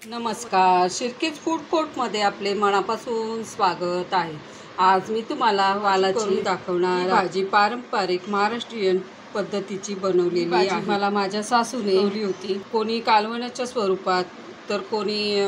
नमस्कार, शिर्केज फूड कोर्टमध्ये आपले मनापासून स्वागत आहे। आज मी तुम्हाला वालाची दाखवणार भाजी पारंपरिक महाराष्ट्रीयन पद्धतीची बनवलेली आहे। मला माझ्या सासूने बनवली होती। कोणी कालवणाच्या स्वरूपात तर कोणी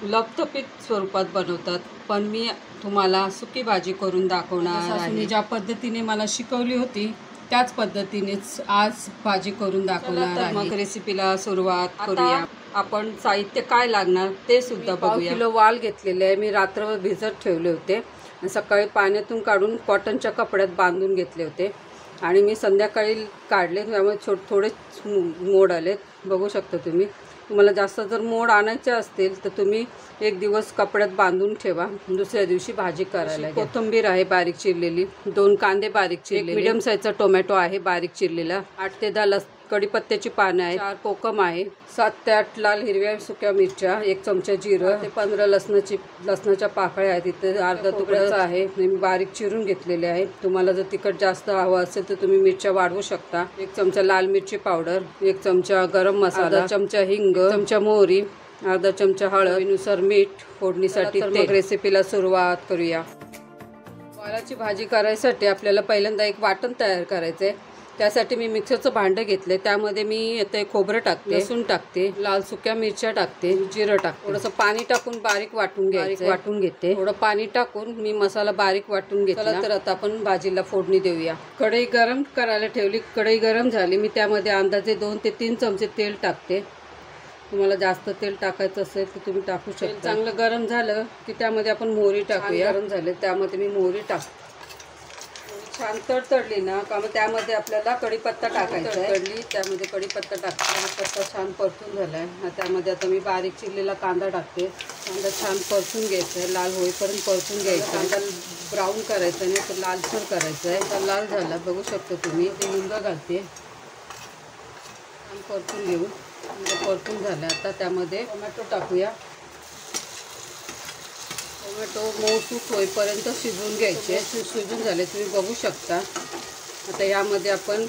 लपथपीत स्वरूपात बनवतात, पण मी तुम्हाला सुकी भाजी करून दाखवणार आहे। सासूने ज्या पद्धतीने मला शिकवली होती त्याच पद्धतीनेच आज भाजी करून दाखवणार आहे। मग रेसिपीला सुरुवात करूया। आपण साहित्य काय लागणार ते सुद्धा बघूया। 1 किलो वाल घेतलेले आहे मी, रात्रभर भिजत ठेवले होते आणि सकाळी पाण्यातून काढून कॉटनच्या कपड्यात बांधून घेतले होते आणि मी संध्याकाळी काढले, त्यामुळे थोडे मोड आलेत, बघू शकता तुम्ही। तुम्हाला जास्त जर मोड आणायचे असतील तर तुम्ही 1 दिवस कपड्यात बांधून ठेवा, दुसऱ्या दिवशी भाजी करायला। कोथिंबीर आहे बारीक चिरलेली, 2 कांदे बारीक चिरलेले, मीडियम साईजचा टोमॅटो आहे बारीक चिरलेला, 8 ते 10 कढीपत्त्याची पानं आहेत, 4 कोकम आहे, 7 ते 8 लाल हिरव्या सुक्या मिरच्या, 1 चमचा जिरं, ते 15 लसणाच्या पाकळ्या आहेत, इथे अर्धा तुकड्याचा आहे मी बारीक चिरून घेतलेले आहे। तुम्हाला जर तिखट जास्त हवं असेल तर तुम्ही मिरच्या वाढवू शकता। 1 चमचा लाल मिरची पावडर, 1 चमचा गरम मसाला, 1 चमचा हिंग, 1 चमचा मोहरी, अर्धा चमचा हळद, चवीनुसार मीठ, फोडणीसाठी तेल। रेसिपीला सुरुवात करूया। वालाची भाजी करायसाठी आपल्याला पहिल्यांदा एक वाटण तयार करायचं आहे। त्यासाठी मी मिक्सरचं भांडं घेतले, त्यामध्ये मी येते खोबरं टाकते, लसूण टाकते, लाल सुक्या मिरच्या टाकते, जिरं टाकते, थोडंसं पाणी टाकून बारीक वाटून घेते। थोडं पाणी टाकून मी मसाला बारीक वाटून घेतला। तर आता आपण भाजीला फोडणी देऊया। कढई गरम करायला ठेवली, कढई गरम झाली, मी त्यामध्ये अंदाजे 2 ते 3 चमचे तेल टाकते। तुम्हाला जास्त तेल टाकायचं असेल तर तुम्ही टाकू शकता। चांगलं गरम झालं की त्यामध्ये आपण मोहरी टाकूया। गरम झाले त्यामध्ये मी मोहरी टाकते, छान तडतडली ना का मग त्यामध्ये आपल्याला कढीपत्ता टाकायचा आहे। तडली त्यामध्ये कढीपत्ता टाकते, कढीपत्ता छान परतून झाला आहे। त्यामध्ये आता मी बारीक चिरलेला कांदा टाकते, कांदा छान परतून घ्यायचा आहे, लाल होईपर्यंत परतून घ्यायचा। कांदा ब्राऊन करायचा नाही तर लालसर करायचा आहे। तर लाल झाला बघू शकता तुम्ही, ते हिंग घालते, छान परतून घेऊ। परतून झालं आता त्यामध्ये टोमॅटो टाकूया। टोमॅटो मऊसूत होईपर्यंत शिजवून घ्यायचे, शिजून झाले तुम्ही बघू शकता। आता यामध्ये आपण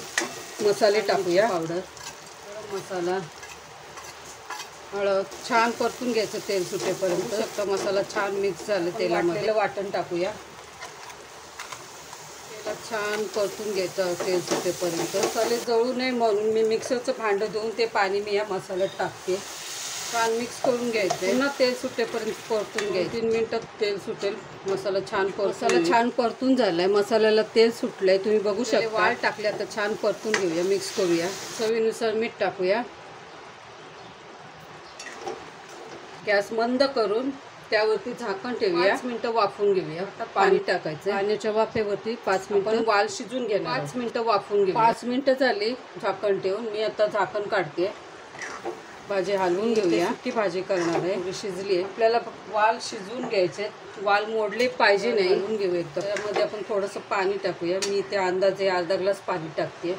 मसाले टाकूया, पावडर, गरम मसाला, हळद, छान परतून घ्यायचं तेल सुटेपर्यंत। शकता मसाला छान मिक्स झालं तेलामध्ये, वाटण टाकूया, तेलात छान परतून घ्यायचं तेल सुटेपर्यंत। मसाले जळू नये म्हणून मी मिक्सरचं भांडं धुवून ते पाणी मी या मसाल्यात टाकते, छान मिक्स करून घ्यायचं। पुन्हा तेल सुटेपर्यंत परतून घ्यायचं, 3 मिनिटात तेल सुटेल। मसाला छान परतून झालाय, मसाल्याला तेल सुटलंय तुम्ही बघू शकता। वाल टाकले, आता छान परतून घेऊया, मिक्स करूया, चवीनुसार मीठ टाकूया। गॅस मंद करून त्यावरती झाकण ठेवूया, 5 मिनिटं वाफवून घेऊया। आता पाणी टाकायचं, पाण्याच्या वाफेवरती 5 मिनिटं वाल शिजून घेणार, 5 मिनिटं वाफवून घेऊ। 5 मिनिटं झाली झाकण ठेवून, मी आता झाकण काढते, भाजी हलवून घेऊया। सुकी भाजी करणार आहे, थोडी शिजली आहे, आपल्याला वाल शिजवून घ्यायचे, वाल मोडले पाहिजे नाही, हलवून घेऊ एकदम। त्यामध्ये आपण थोडंसं पाणी टाकूया, मी ते अंदाजे अर्धा ग्लास पाणी टाकते।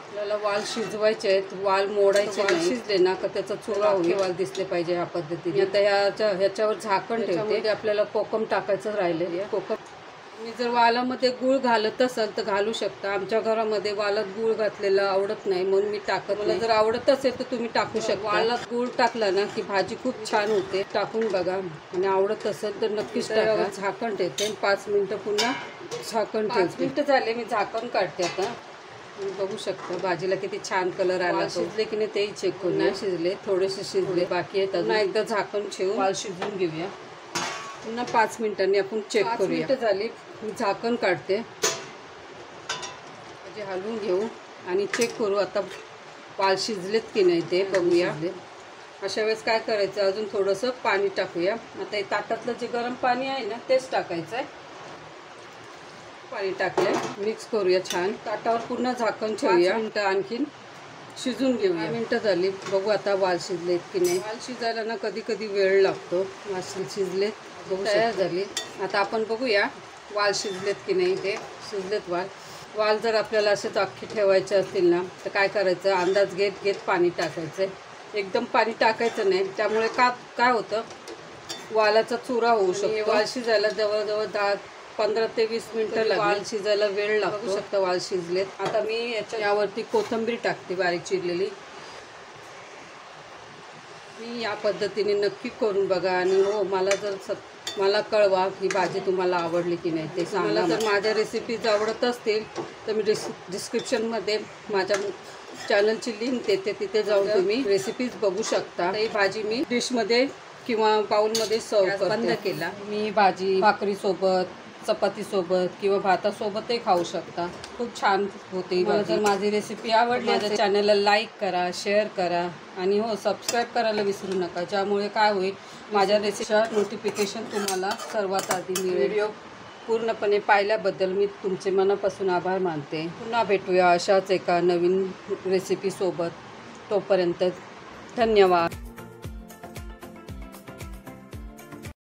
आपल्याला वाल शिजवायचे आहेत, वाल मोडायचे नाही, शिजले ना का त्याचा चुरा वाल दिसले पाहिजे ह्या पद्धतीने। आता ह्याच्यावर झाकण ठेवते, आपल्याला कोकम टाकायचं राहिले। कोकम मी जर वालामध्ये गूळ घालत असेल तर घालू शकता, आमच्या घरामध्ये वालात गूळ घातलेलं आवडत नाही म्हणून मी टाकत नाही। जर आवडत असेल तर तुम्ही टाकू शकता। वालात गूळ टाकला ना की भाजी खूप छान होते, टाकून बघा आणि आवडत असेल तर नक्कीच टाका। झाकण ठेवते, 5 मिनिटं पुन्हा झाकण ठेवते। 5 मिनिटं झाले, मी झाकण काढते आता, तुम्ही बघू शकता भाजीला किती छान कलर आला। शिजले की नाही तेही चेक करून, नाही शिजले, थोडेसे शिजले बाकी आहेत, पुन्हा एकदा झाकण ठेवून वाल शिजवून घेऊया। पुन्हा 5 मिनिटांनी आपण चेक करूया। 5 मिनिटं झाली, मी झाकण काढते, भाजी हलवून घेऊ आणि चेक करू आता वाल शिजलेत की नाही ते बघूया। अशा वेळेस काय करायचं, अजून थोडंसं पाणी टाकूया। आता हे ताटातलं जे गरम पाणी आहे ना तेच टाकायचं आहे, पाणी टाकलंय, मिक्स करूया छान। ताटावर पूर्ण झाकण ठेवूया, 5 मिनिटं आणखीन शिजून घेऊया। 5 मिनिटं झाली, बघू आता वाल शिजलेत की नाही। वाल शिजायला ना कधी कधी वेळ लागतो, वाल शिजले, तयार झाली। आता आपण बघूया वाल शिजलेत की नाही, ते शिजलेत वाल। वाल जर आपल्याला असेच अख्खे ठेवायचे असतील ना तर काय करायचं, अंदाज घेत पाणी टाकायचं, एकदम पाणी टाकायचं नाही, त्यामुळे काय होतं वालाचा चुरा होऊ शकतो। वाल शिजायला जवळजवळ 15 ते 20 मिनिटं लागतात, वाल शिजायला वेळ लागतो। बघू शकता वाल शिजलेत। आता मी यावरती कोथिंबीर टाकते बारीक चिरलेली, मी या पद्धतीने नक्की करून बघा आणि हो मला कळवा ही भाजी तुम्हाला आवडली की नाही ते सांगा. जर माझ्या रेसिपीज आवडत असतील तर मी डिस्क्रिप्शनमध्ये माझ्या चॅनलची लिंक देते, तिथे जाऊन तुम्ही रेसिपीज बघू शकता. ही भाजी मी डिशमध्ये किंवा बाउलमध्ये सर्व करते. बंद केला. मी भाजी भाकरीसोबत, चपातीसोबत किंवा भातासोबतही खाऊ शकता. खूप छान होते. जर माझी रेसिपी आवडली माझ्या चॅनलला लाईक करा, शेअर करा आणि हो सबस्क्राईब करायला विसरू नका, ज्यामुळे काय होईल माझ्या रेसिपीचा नोटिफिकेशन तुम्हाला सर्वात आधी मिळेल. व्हिडिओ पूर्णपणे पाहिल्याबद्दल मी तुमचे मनापासून आभार मानते. पुन्हा भेटूया अशाच एका नवीन रेसिपीसोबत. तोपर्यंत धन्यवाद.